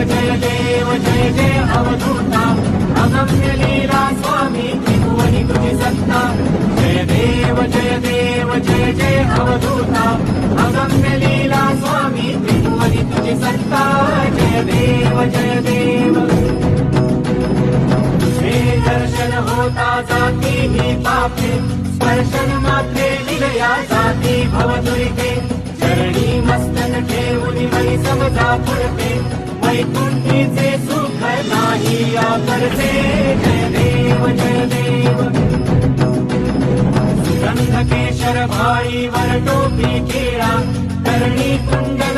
जय जय अवधूता अगम्य लीला स्वामी त्रिभुवनी तुझी सत्ता जय देव जय जय अवधूता अगम्य लीला स्वामी त्रिभुवनी तुझी सत्ता जय देव हे दर्शन होता जाती ही पापे स्पर्शन मात्रे निलया जाती भवदुरिते चरणी मस्तक ठेवून मई समजा पुरते वैकुंठीचे सुख नाही करते जय देव सुगंध केशर भाई वर टोपी केळा करणी कुंडल